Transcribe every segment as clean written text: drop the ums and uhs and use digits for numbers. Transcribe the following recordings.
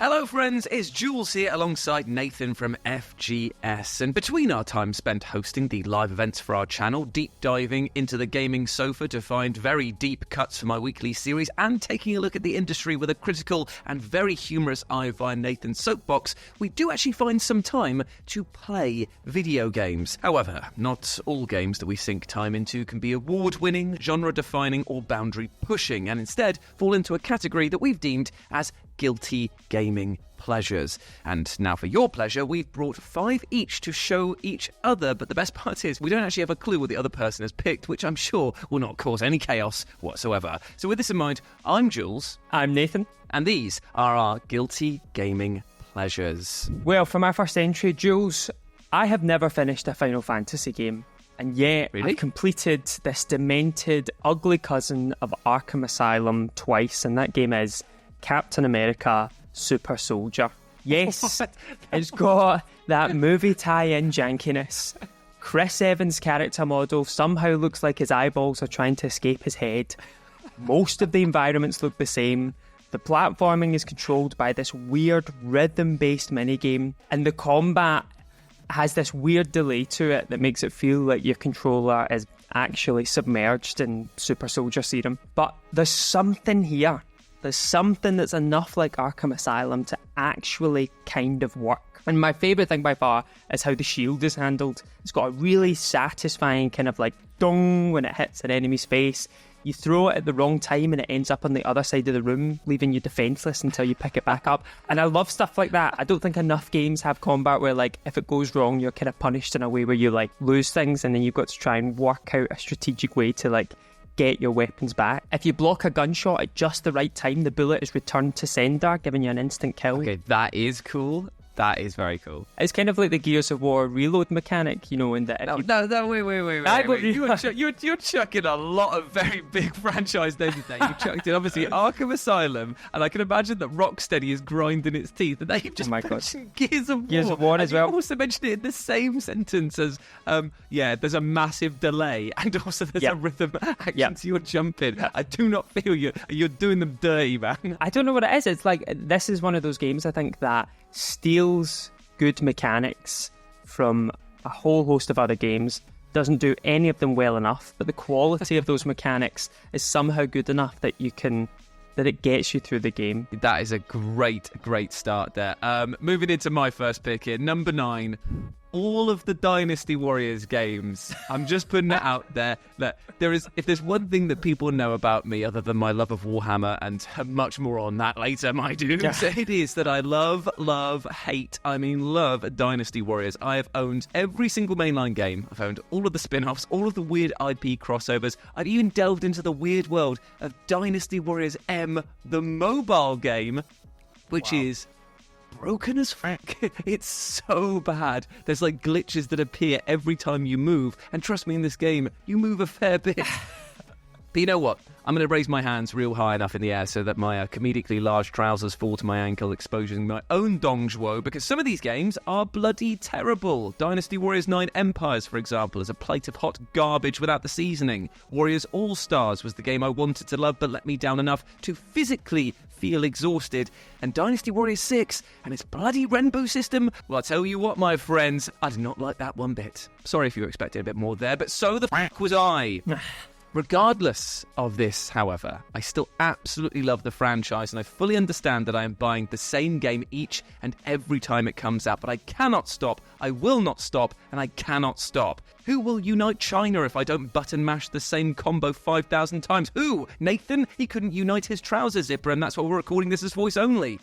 Hello friends, it's Jules here alongside Nathan from FGS, and between our time spent hosting the live events for our channel, deep diving into the gaming sofa to find very deep cuts for my weekly series, and taking a look at the industry with a critical and very humorous eye via Nathan's soapbox, we do actually find some time to play video games. However, not all games that we sink time into can be award-winning, genre-defining or boundary-pushing, and instead fall into a category that we've deemed as guilty gaming pleasures. And now for your pleasure, we've brought 5 each to show each other, but the best part is we don't actually have a clue what the other person has picked, which I'm sure will not cause any chaos whatsoever. So with this in mind, I'm Jules. I'm Nathan. And these are our guilty gaming pleasures. Well, for my first entry, Jules, I have never finished a Final Fantasy game. And yet, Really? I've completed this demented, ugly cousin of Arkham Asylum twice, and that game is Captain America Super Soldier. Yes, it's got that movie tie-in jankiness. Chris Evans' character model somehow looks like his eyeballs are trying to escape his head. Most of the environments look the same. The platforming is controlled by this weird rhythm-based minigame, and the combat has this weird delay to it that makes it feel like your controller is actually submerged in Super Soldier serum. But there's something here. There's something that's enough like Arkham Asylum to actually kind of work. And my favourite thing by far is how the shield is handled. It's got a really satisfying kind of like dong when it hits an enemy's face. You throw it at the wrong time and it ends up on the other side of the room, leaving you defenceless until you pick it back up. And I love stuff like that. I don't think enough games have combat where, like, if it goes wrong, you're kind of punished in a way where you, like, lose things and then you've got to try and work out a strategic way to, like, get your weapons back. If you block a gunshot at just the right time, the bullet is returned to sender, giving you an instant kill. Okay, that is cool. That is very cool. It's kind of like the Gears of War reload mechanic, you know, in that... No, wait. You're chucking a lot of very big franchise names there. You chucked in, obviously, Arkham Asylum, and I can imagine that Rocksteady is grinding its teeth, and they've just mentioned Gears of War. Gears of War as well. You also mentioned it in the same sentence as, there's a massive delay, and also there's a rhythm action to your jumping. I do not feel you're doing them dirty, man. I don't know what it is. It's like, this is one of those games, I think, that steals good mechanics from a whole host of other games, doesn't do any of them well enough, but the quality of those mechanics is somehow good enough that it gets you through the game. That is a great start there. Moving into my first pick here, number 9. All of the Dynasty Warriors games. I'm just putting it out there that if there's one thing that people know about me other than my love of Warhammer, and much more on that later, my dudes, it is that I love Dynasty Warriors. I have owned every single mainline game. I've owned all of the spin-offs, all of the weird IP crossovers. I've even delved into the weird world of Dynasty Warriors M, the mobile game, which is broken as fuck. It's so bad. There's like glitches that appear every time you move, and trust me, in this game you move a fair bit. But you know what? I'm going to raise my hands real high enough in the air so that my comedically large trousers fall to my ankle, exposing my own dongzhuo, because some of these games are bloody terrible. Dynasty Warriors 9 Empires, for example, is a plate of hot garbage without the seasoning. Warriors All-Stars was the game I wanted to love but let me down enough to physically feel exhausted. And Dynasty Warriors 6 and its bloody rainbow system, well, I tell you what, my friends, I did not like that one bit. Sorry if you were expecting a bit more there, but so the f*** was I. Regardless of this, however, I still absolutely love the franchise, and I fully understand that I am buying the same game each and every time it comes out, but I cannot stop, I will not stop, and I cannot stop. Who will unite China if I don't button mash the same combo 5,000 times? Who? Nathan? He couldn't unite his trouser zipper, and that's why we're recording this as voice only.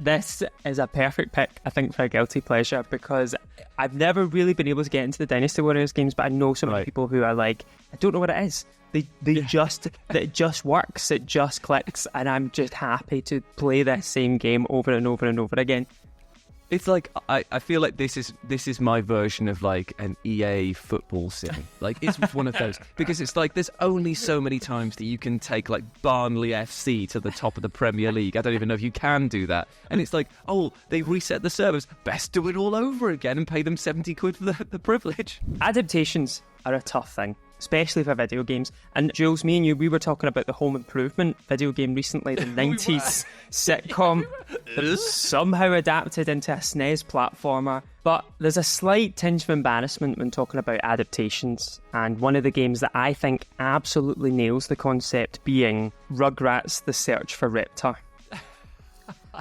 This is a perfect pick, I think, for a guilty pleasure, because I've never really been able to get into the Dynasty Warriors games, but I know some people who are like, I don't know what it is. It just works, it just clicks, and I'm just happy to play this same game over and over and over again. It's like, I feel like this is my version of like an EA football sim. Like, it's one of those. Because it's like, there's only so many times that you can take like Barnley FC to the top of the Premier League. I don't even know if you can do that. And it's like, oh, they reset the servers. Best do it all over again and pay them 70 quid for the privilege. Adaptations are a tough thing. especially for video games. And Jules, me and you, we were talking about the Home Improvement video game recently, the 90s sitcom that was somehow adapted into a SNES platformer. But there's a slight tinge of embarrassment when talking about adaptations, and one of the games that I think absolutely nails the concept being Rugrats: The Search for Reptar.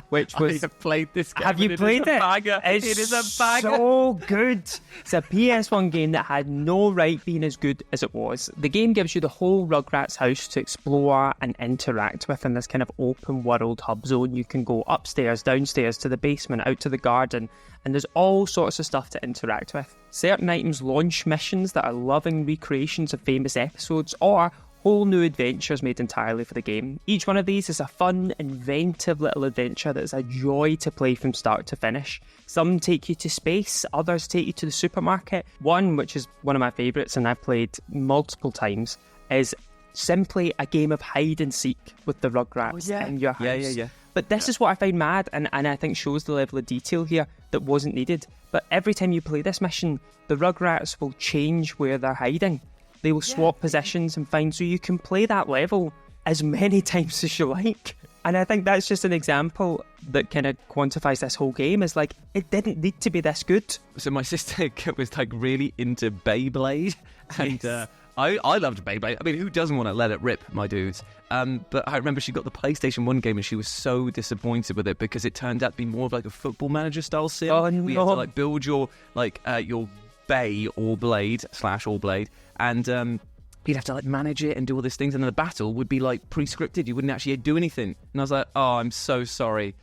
Which was... I have played this game. Have you played it? It is a bagger. So good. It's a PS1 game that had no right being as good as it was. The game gives you the whole Rugrats house to explore and interact with in this kind of open world hub zone. You can go upstairs, downstairs, to the basement, out to the garden, and there's all sorts of stuff to interact with. Certain items launch missions that are loving recreations of famous episodes, or whole new adventures made entirely for the game. Each one of these is a fun, inventive little adventure that is a joy to play from start to finish. Some take you to space, others take you to the supermarket. One, which is one of my favourites and I've played multiple times, is simply a game of hide and seek with the Rugrats in your house. Yeah. But this is what I find mad, and I think shows the level of detail here that wasn't needed. But every time you play this mission, the Rugrats will change where they're hiding. They will swap positions and find, so you can play that level as many times as you like. And I think that's just an example that kind of quantifies this whole game, is like, it didn't need to be this good. So my sister was like really into Beyblade, and I loved Beyblade. I mean, who doesn't want to let it rip, my dudes? But I remember she got the PlayStation 1 game and she was so disappointed with it because it turned out to be more of like a Football Manager style sim. Oh, no. We had to like build your bay or blade / all blade, and you'd have to like manage it and do all these things, and then the battle would be like pre-scripted. You wouldn't actually do anything, and I was like, oh, I'm so sorry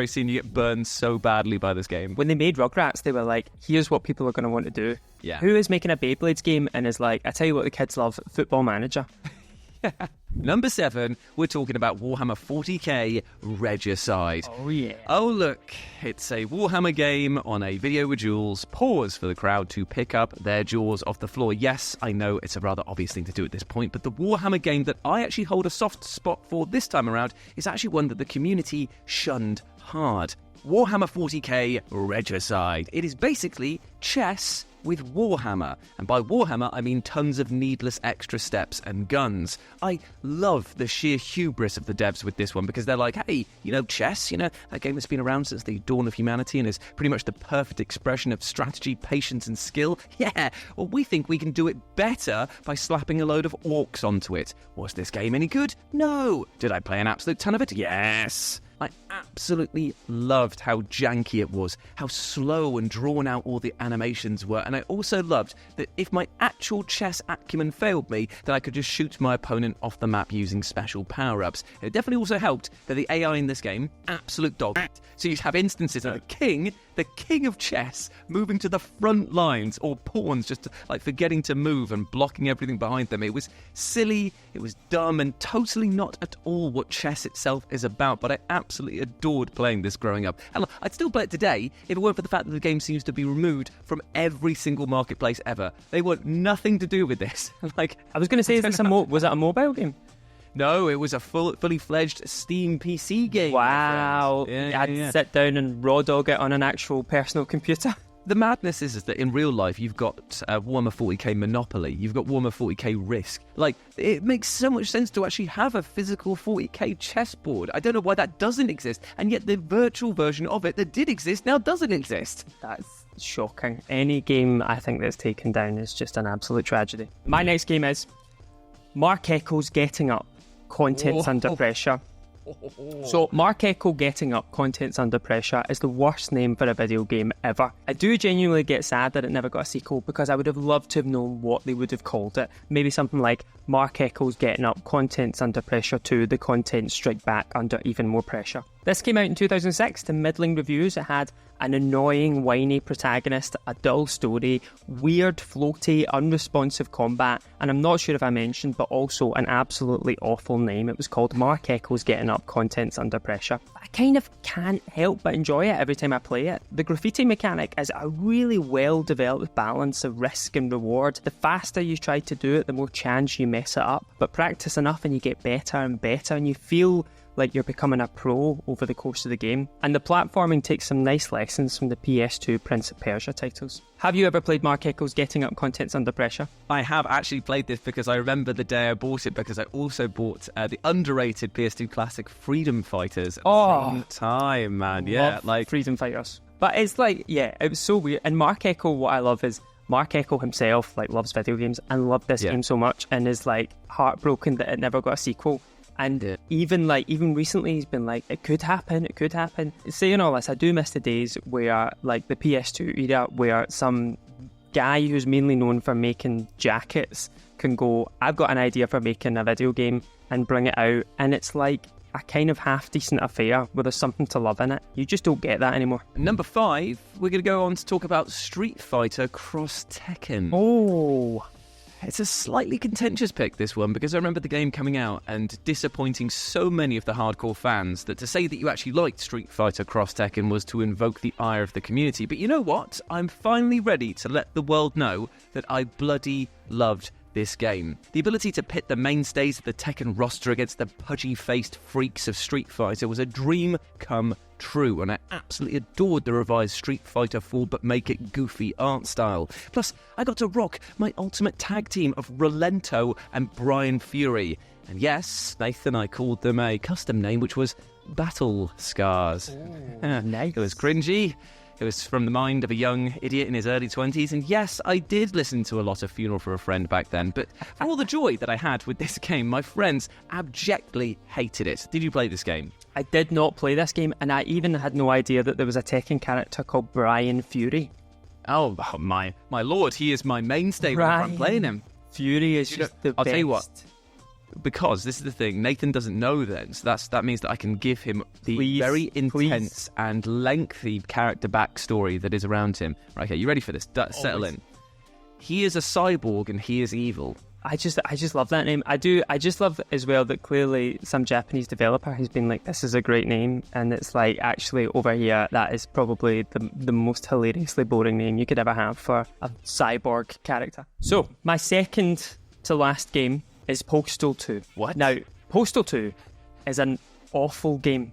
seeing you get burned so badly by this game. When they made Rugrats, they were like, here's what people are going to want to do. Yeah. Who is making a Beyblades game and is like, I tell you what the kids love, Football Manager. Number 7, we're talking about Warhammer 40k Regicide. Oh yeah. Oh look, it's a Warhammer game on a video with Jules. Pause for the crowd to pick up their jaws off the floor. Yes, I know it's a rather obvious thing to do at this point, but the Warhammer game that I actually hold a soft spot for this time around is actually one that the community shunned hard. Warhammer 40k Regicide. It is basically chess with Warhammer, and by Warhammer I mean tons of needless extra steps and guns. I love the sheer hubris of the devs with this one, because they're like, hey, chess, that game has been around since the dawn of humanity and is pretty much the perfect expression of strategy, patience and skill. Yeah, well, we think we can do it better by slapping a load of orcs onto it. Was this game any good? No. Did I play an absolute ton of it? Yes. I absolutely loved how janky it was, how slow and drawn out all the animations were, and I also loved that if my actual chess acumen failed me, that I could just shoot my opponent off the map using special power-ups. It definitely also helped that the AI in this game, absolute dog. So you'd have instances of the king of chess, moving to the front lines, or pawns just like forgetting to move and blocking everything behind them. It was silly, it was dumb, and totally not at all what chess itself is about, but I absolutely adored playing this growing up. And I'd still play it today if it weren't for the fact that the game seems to be removed from every single marketplace ever. They want nothing to do with this. I was going to say, was it a mobile game? No, it was a fully fledged Steam PC game. Wow. You had to sit down and raw dog it on an actual personal computer. The madness is that in real life, you've got Warhammer 40k Monopoly, you've got Warhammer 40k Risk. It makes so much sense to actually have a physical 40k chessboard. I don't know why that doesn't exist, and yet the virtual version of it that did exist now doesn't exist. That's shocking. Any game I think that's taken down is just an absolute tragedy. My next game is Mark Echo's Getting Up, Contents Under Pressure. So, Mark Echo Getting Up, Contents Under Pressure is the worst name for a video game ever. I do genuinely get sad that it never got a sequel, because I would have loved to have known what they would have called it. Maybe something like Mark Echo's Getting Up, Contents Under Pressure 2, The Contents Strike Back Under Even More Pressure. This came out in 2006 to middling reviews. It had an annoying, whiny protagonist, a dull story, weird, floaty, unresponsive combat, and I'm not sure if I mentioned, but also an absolutely awful name. It was called Mark Echo's Getting Up, Contents Under Pressure. I kind of can't help but enjoy it every time I play it. The graffiti mechanic is a really well-developed balance of risk and reward. The faster you try to do it, the more chance you mess it up, but practice enough and you get better and better, and you feel like you're becoming a pro over the course of the game. And the platforming takes some nice lessons from the PS2 Prince of Persia titles. Have you ever played Mark Echo's Getting Up Contents Under Pressure? I have actually played this because I remember the day I bought it, because I also bought the underrated PS2 classic Freedom Fighters at the same time, man. Yeah, Love like Freedom Fighters. But it's like, yeah, it was so weird. And Mark Echo, what I love is Mark Echo himself like loves video games and loved this game so much, and is like heartbroken that it never got a sequel. And even recently he's been like, it could happen. Saying all this, I do miss the days where like the PS2 era, where some guy who's mainly known for making jackets can go, I've got an idea for making a video game, and bring it out, and it's like a kind of half-decent affair where there's something to love in it. You just don't get that anymore. Number 5, we're going to go on to talk about Street Fighter Cross Tekken. Oh, it's a slightly contentious pick, this one, because I remember the game coming out and disappointing so many of the hardcore fans that to say that you actually liked Street Fighter Cross Tekken was to invoke the ire of the community. But you know what? I'm finally ready to let the world know that I bloody loved this game. The ability to pit the mainstays of the Tekken roster against the pudgy-faced freaks of Street Fighter was a dream come true, and I absolutely adored the revised Street Fighter 4 but make it goofy art style. Plus, I got to rock my ultimate tag team of Rolento and Brian Fury. And yes, Nathan, I called them a custom name, which was Battle Scars. Nice. It was cringy. It was from the mind of a young idiot in his early 20s, and yes, I did listen to a lot of Funeral for a Friend back then, but for all the joy that I had with this game, my friends abjectly hated it. Did you play this game? I did not play this game, and I even had no idea that there was a Tekken character called Brian Fury. Oh my lord, he is my mainstay when I'm playing him. Fury is just the best. I'll tell you what. Because this is the thing, Nathan doesn't know then, so that means that I can give him the very intense and lengthy character backstory that is around him. Right, okay, you ready for this? Settle in. He is a cyborg and he is evil. I just love that name. I just love as well that clearly some Japanese developer has been like, this is a great name, and it's like, actually over here, that is probably the most hilariously boring name you could ever have for a cyborg character. So, my second to last game is Postal 2. What? Now, Postal 2 is an awful game.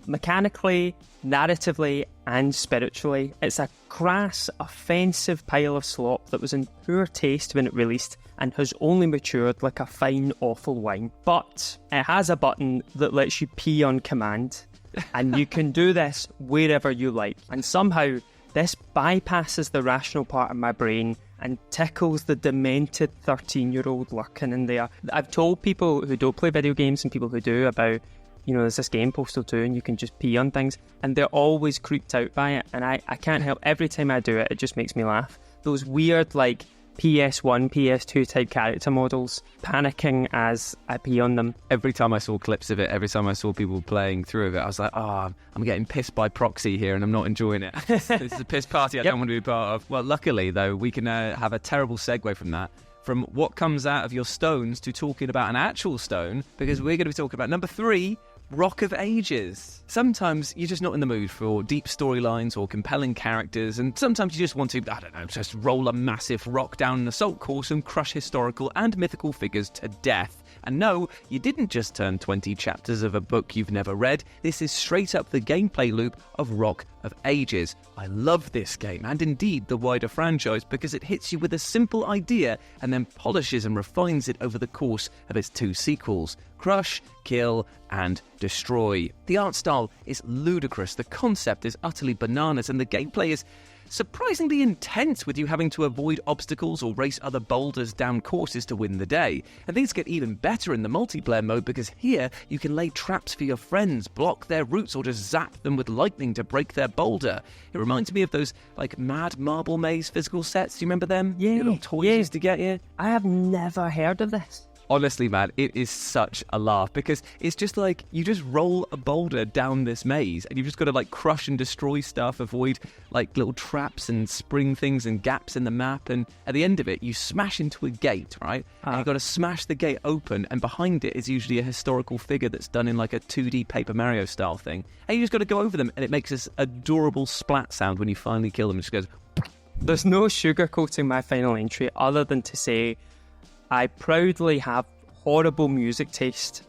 Mechanically, narratively, and spiritually. It's a crass, offensive pile of slop that was in poor taste when it released and has only matured like a fine, awful wine. But it has a button that lets you pee on command, and you can do this wherever you like. And somehow, this bypasses the rational part of my brain and tickles the demented 13-year-old lurking in there. I've told people who don't play video games and people who do about, there's this game, Postal 2, and you can just pee on things, and they're always creeped out by it, and I can't help, every time I do it, it just makes me laugh. Those weird, like, PS1, PS2 type character models panicking as I pee on them. Every time I saw clips of it, every time I saw people playing through of it, I was like, I'm getting pissed by proxy here and I'm not enjoying it. This is a piss party I don't want to be part of. Well, luckily, though, we can have a terrible segue from that. From what comes out of your stones to talking about an actual stone, because we're going to be talking about number 3, Rock of Ages. Sometimes you're just not in the mood for deep storylines or compelling characters, and sometimes you just want to, just roll a massive rock down an assault course and crush historical and mythical figures to death. And no, you didn't just turn 20 chapters of a book you've never read. This is straight up the gameplay loop of Rock of Ages. I love this game, and indeed the wider franchise, because it hits you with a simple idea and then polishes and refines it over the course of its 2 sequels. Crush, kill, and destroy. The art style is ludicrous, the concept is utterly bananas, and the gameplay is surprisingly intense, with you having to avoid obstacles or race other boulders down courses to win the day. And things get even better in the multiplayer mode, because here you can lay traps for your friends, block their routes, or just zap them with lightning to break their boulder. It reminds me of those like Mad Marble Maze physical sets. Do you remember them? Yeah. Little toys to get you. I have never heard of this. Honestly, man, it is such a laugh, because it's just like you just roll a boulder down this maze and you've just got to like crush and destroy stuff, avoid like little traps and spring things and gaps in the map, and at the end of it you smash into a gate, right? And you've got to smash the gate open, and behind it is usually a historical figure that's done in like a 2D Paper Mario style thing, and you just got to go over them, and it makes this adorable splat sound when you finally kill them. It just goes. There's no sugarcoating my final entry other than to say I proudly have horrible music taste,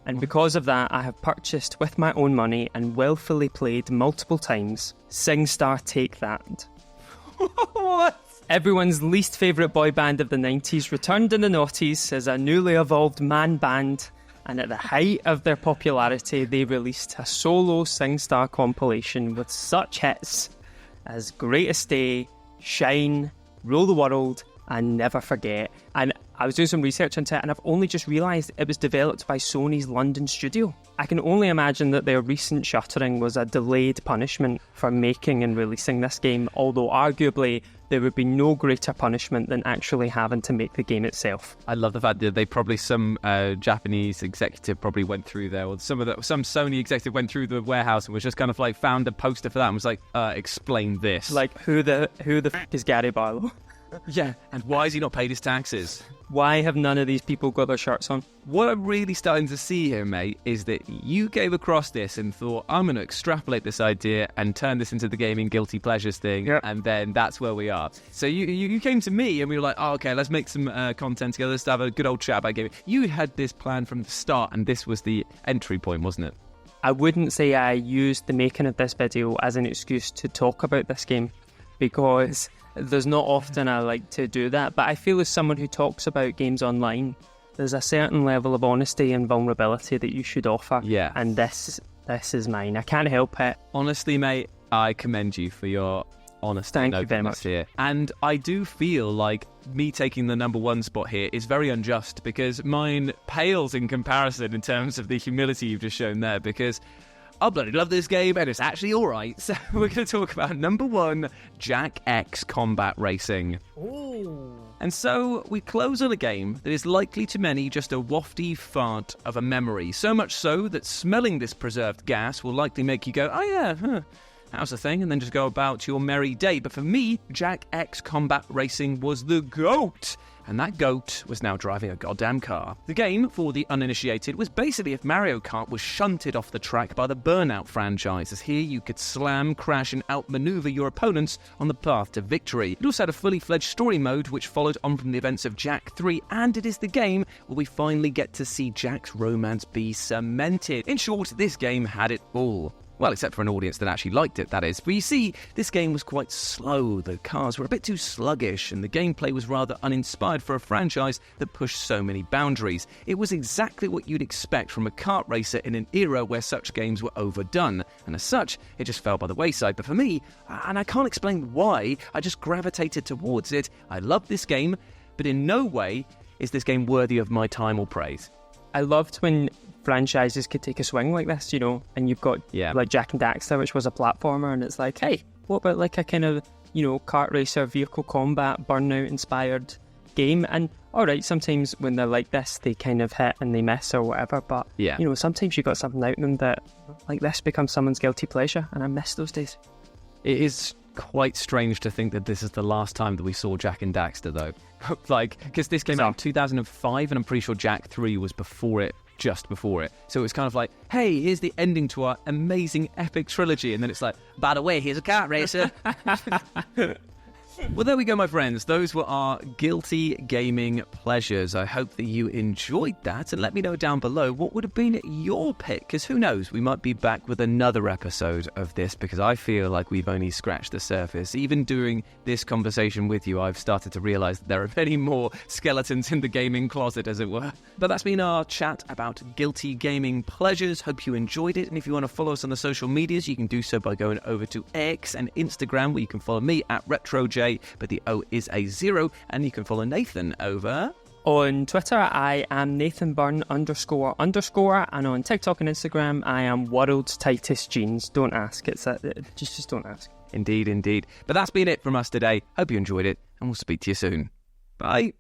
And because of that, I have purchased with my own money and willfully played multiple times SingStar Take That. What? Everyone's least favourite boy band of the 90s returned in the noughties as a newly evolved man band, and at the height of their popularity, they released a solo SingStar compilation with such hits as Greatest Day, Shine, Rule the World, and Never Forget. And I was doing some research into it, and I've only just realised it was developed by Sony's London studio. I can only imagine that their recent shuttering was a delayed punishment for making and releasing this game, although arguably there would be no greater punishment than actually having to make the game itself. I love the fact that they probably, some Japanese executive probably went through there, or some Sony executive went through the warehouse and was just kind of like found a poster for that and was like, explain this. Like, who the f*** is Gary Barlow? Yeah, and why has he not paid his taxes? Why have none of these people got their shirts on? What I'm really starting to see here, mate, is that you came across this and thought, I'm going to extrapolate this idea and turn this into the gaming guilty pleasures thing, yep. And then that's where we are. So you came to me and we were like, oh, okay, let's make some content together, let's have a good old chat about gaming. You had this plan from the start, and this was the entry point, wasn't it? I wouldn't say I used the making of this video as an excuse to talk about this game, because there's not often I like to do that, but I feel as someone who talks about games online, there's a certain level of honesty and vulnerability that you should offer. Yeah. And this is mine. I can't help it. Honestly, mate, I commend you for your honesty. Thank you very much. Here. And I do feel like me taking the number one spot here is very unjust, because mine pales in comparison in terms of the humility you've just shown there, because I bloody love this game, and it's actually alright. So we're going to talk about number one, Jak X Combat Racing. Ooh. And so we close on a game that is likely to many just a wafty fart of a memory, so much so that smelling this preserved gas will likely make you go, oh yeah, how's the thing? And then just go about your merry day. But for me, Jak X Combat Racing was the GOAT. And that GOAT was now driving a goddamn car. The game, for the uninitiated, was basically if Mario Kart was shunted off the track by the Burnout franchise, as here you could slam, crash and outmaneuver your opponents on the path to victory. It also had a fully fledged story mode which followed on from the events of Jak 3, and it is the game where we finally get to see Jak's romance be cemented. In short, this game had it all. Well, except for an audience that actually liked it, that is. But you see, this game was quite slow, the cars were a bit too sluggish, and the gameplay was rather uninspired for a franchise that pushed so many boundaries. It was exactly what you'd expect from a kart racer in an era where such games were overdone, and as such, it just fell by the wayside. But for me, and I can't explain why, I just gravitated towards it. I love this game, but in no way is this game worthy of my time or praise. I loved when franchises could take a swing like this, you know, and you've got like Jak and Daxter, which was a platformer, and it's like, hey, what about like a kind of, you know, kart racer, vehicle combat, Burnout inspired game? And alright, sometimes when they're like this, they kind of hit and they miss or whatever, but you know, sometimes you got something out of them that like this becomes someone's guilty pleasure, and I miss those days. It is quite strange to think that this is the last time that we saw Jak and Daxter, though. Like, because this came out in 2005, and I'm pretty sure Jak 3 was before it, just before it. So it was kind of like, hey, here's the ending to our amazing epic trilogy, and then it's like, by the way, here's a kart racer. Well, there we go, my friends. Those were our guilty gaming pleasures. I hope that you enjoyed that, and let me know down below what would have been your pick, because who knows, we might be back with another episode of this, because I feel like we've only scratched the surface. Even during this conversation with you, I've started to realise that there are many more skeletons in the gaming closet, as it were. But that's been our chat about guilty gaming pleasures. Hope you enjoyed it, and if you want to follow us on the social medias, you can do so by going over to X and Instagram, where you can follow me at RetroJ, but the O is a 0, and you can follow Nathan over on Twitter. I am Nathan Byrne __, and on TikTok and Instagram I am World's Tightest Jeans. Don't ask, it's just don't ask. Indeed. But that's been it from us today. Hope you enjoyed it, and we'll speak to you soon. Bye.